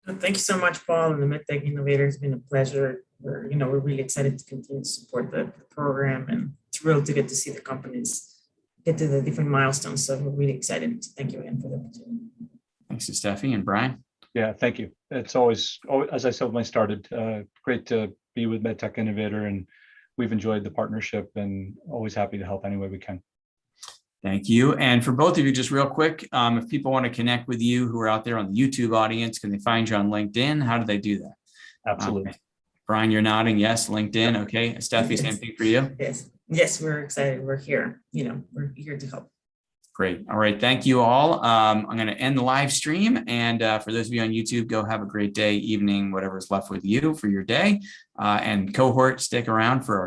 Thank you so much, Paul, and the MedTech Innovator. It's been a pleasure. We're really excited to continue to support the program, and thrilled to get to see the companies get to the different milestones. So we're really excited. Thank you again for the opportunity. Thanks to Steffi and Brian. Yeah, thank you. It's always, as I said when I started, great to be with MedTech Innovator, and we've enjoyed the partnership and always happy to help any way we can. Thank you. And for both of you, just real quick, if people want to connect with you who are out there on the YouTube audience, can they find you on LinkedIn? How do they do that? Absolutely. Brian, you're nodding. Yes, LinkedIn. Okay. Steffi, same thing for you. Yes, we're excited. We're here. We're here to help. Great. All right. Thank you all. I'm going to end the live stream. And for those of you on YouTube, go have a great day, evening, whatever's left with you for your day. And cohort, stick around for our